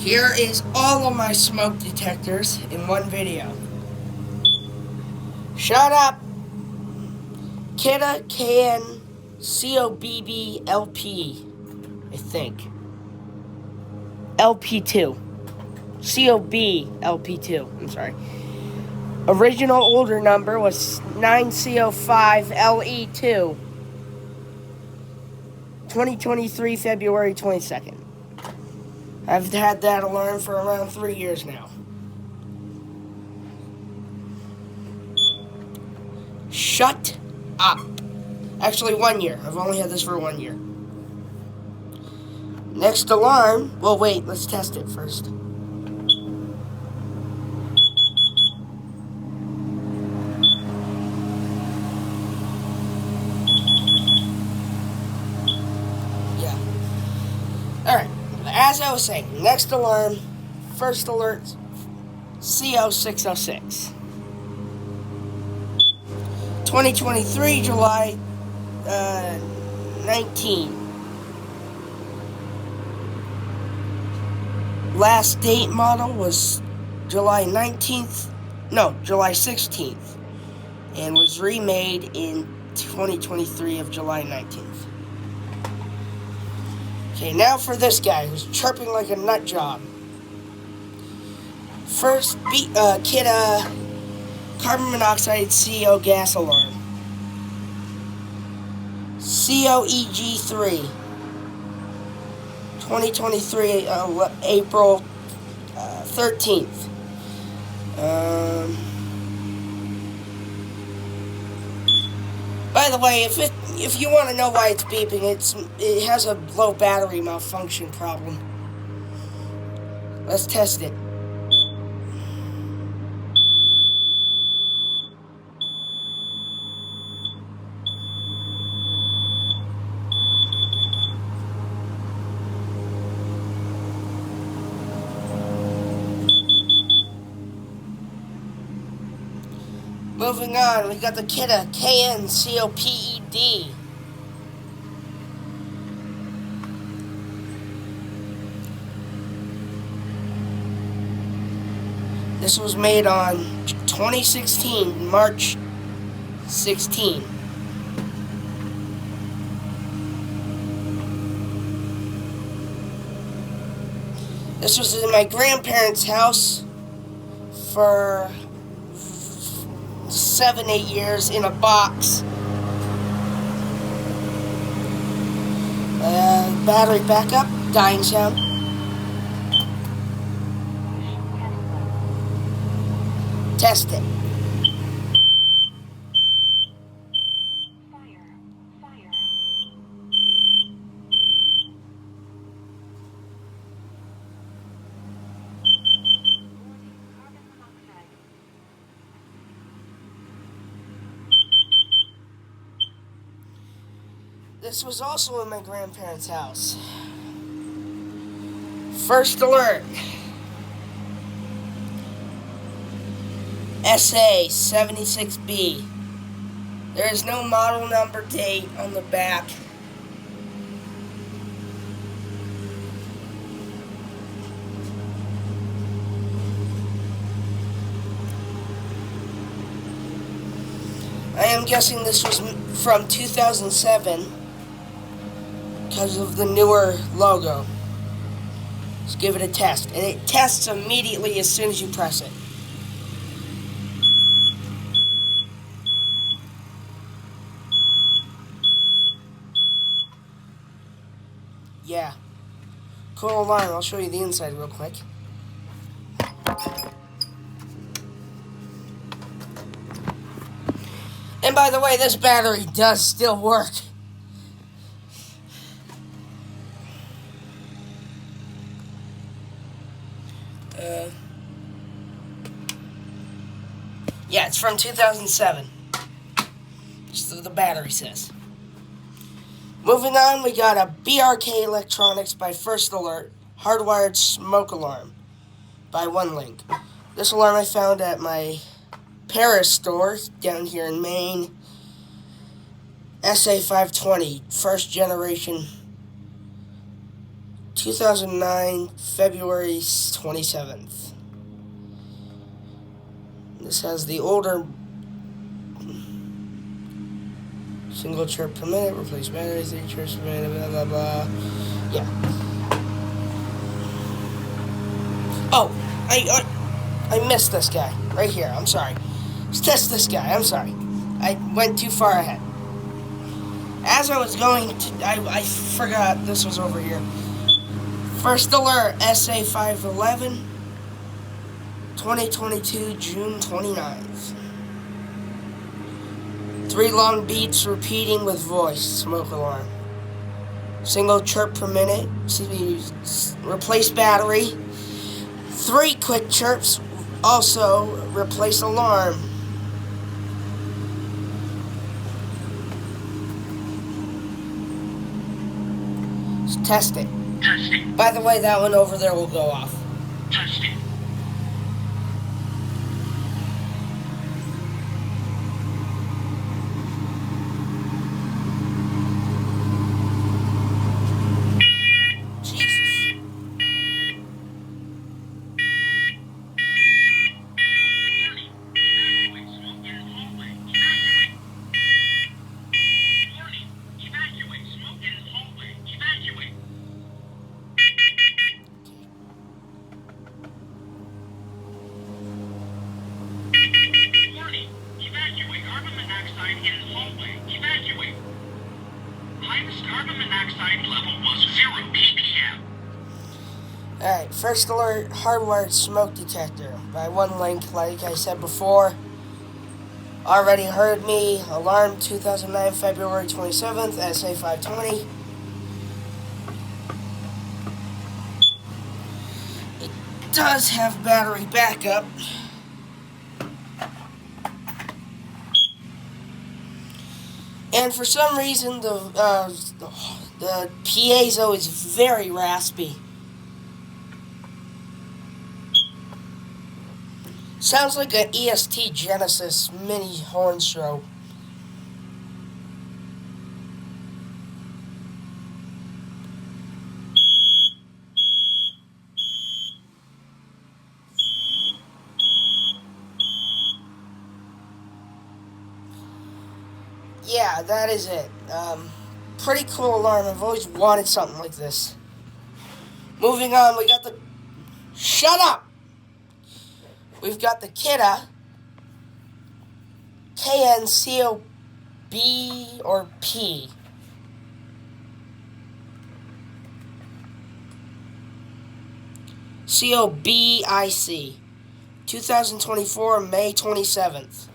Here is all of my smoke detectors in one video. Shut up! Kita KN COBB LP, I think. LP2. COB LP2, I'm sorry. Original order number was 9CO5 LE2. 2023, February 22nd. I've had that alarm for around 3 years now. Shut up. Actually, 1 year. I've only had this for 1 year. Next alarm. Well, wait, let's test it first. Yeah. Alright. As I was saying, next alarm, first alert, CO606. 2023, July 19. Last date model was July 19th, no, July 16th, and was remade in 2023 of July 19th. Okay, now for this guy who's chirping like a nut job. First, Kita carbon monoxide CO gas alarm. COEG3. 2023, April 13th. By the way, if you want to know why it's beeping, it has a low battery malfunction problem. Let's test it. Moving on, we got the Kita KNCOPED. This was made on 2016, March 16. This was in my grandparents' house for 7-8 years in a box. Battery backup, dying sound. Test it. Fire. Carbon monoxide. This was also in my grandparents' house. First alert. SA76B. There is no model number date on the back. I am guessing this was from 2007 because of the newer logo. Let's give it a test. And it tests immediately as soon as you press it. Yeah. Cool alarm. I'll show you the inside real quick. And by the way, this battery does still work. Yeah, it's from 2007. Just what the battery says. Moving on, we got a BRK Electronics by First Alert hardwired smoke alarm by OneLink. This alarm I found at my Paris store down here in Maine. SA520, first generation 2009, February 27th. This has the older single chirp per minute, replace batteries, 3 chirps per minute, blah, blah, blah. Yeah. Oh, I missed this guy right here. I'm sorry. Let's test this guy. I'm sorry. I went too far ahead. As I was going to, I forgot this was over here. First alert, SA511, 2022, June 29th. 3 long beats repeating with voice, smoke alarm. Single chirp per minute, replace battery. 3 quick chirps, also replace alarm. Let's test it. Testing. By the way, that one over there will go off. Testing. Jesus. Warning. Evacuate. Smoke in hallway. Evacuate. Warning. Evacuate. Smoke in hallway. Evacuate. Warning. Evacuate. Carbon monoxide in hallway. Evacuate. Highest carbon monoxide level was 0 ppm. Alright, first alert, hardwired smoke detector. By one link, like I said before. Already heard me. Alarm 2009, February 27th, SA520. It does have battery backup. And for some reason, the piezo is very raspy. Sounds like an EST Genesis mini horn strobe. Yeah, that is it. Pretty cool alarm. I've always wanted something like this. Moving on, we got the... Shut up! We've got the Kidda KNCOB or P. COBIC. 2024, May 27th.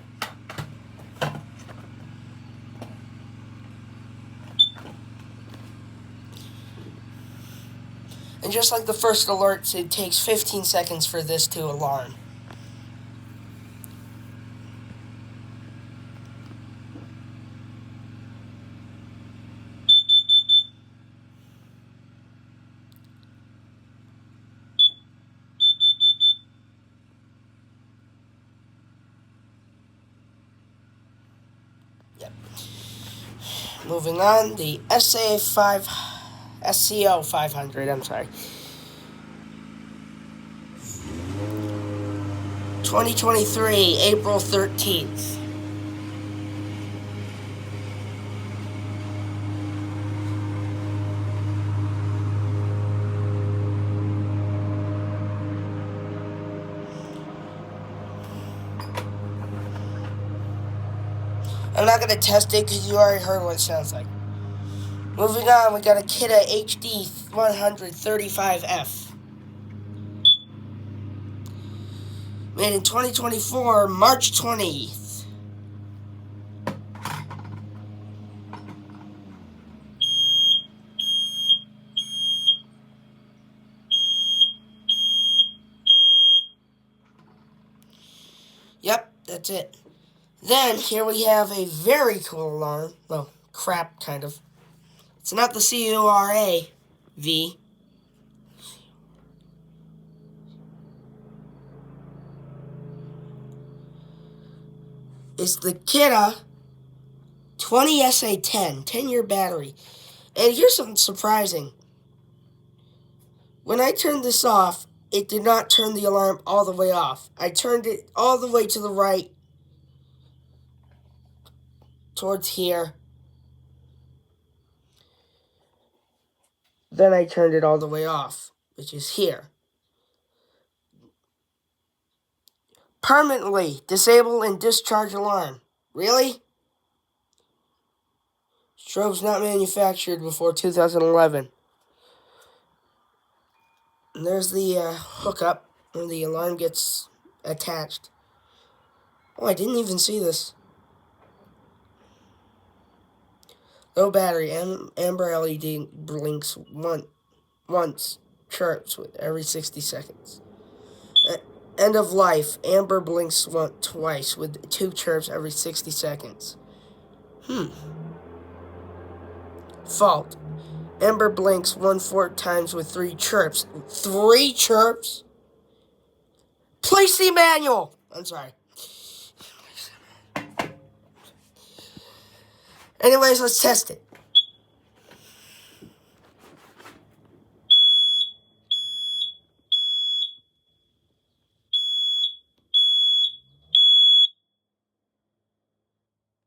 And just like the first alerts, it takes 15 seconds for this to alarm. Yep. Moving on, the SCO 500, I'm sorry. 2023, April 13th. I'm not going to test it because you already heard what it sounds like. Moving on, we got a Kidda HD 135F. Made in 2024, March 20th. Yep, that's it. Then, here we have a very cool alarm. Well, crap, kind of. It's not the CURA-V. It's the Kidda 20SA10, 10-year battery. And here's something surprising. When I turned this off, it did not turn the alarm all the way off. I turned it all the way to the right, towards here. Then I turned it all the way off, which is here. Permanently disable and discharge alarm. Really? Strobe's not manufactured before 2011. And there's the hookup where the alarm gets attached. Oh, I didn't even see this. Low battery, amber LED blinks once, chirps with every 60 seconds. End of life, amber blinks twice with 2 chirps every 60 seconds. Fault. Amber blinks 4 times with 3 chirps. 3 chirps? Place the manual! I'm sorry. Anyways, let's test it.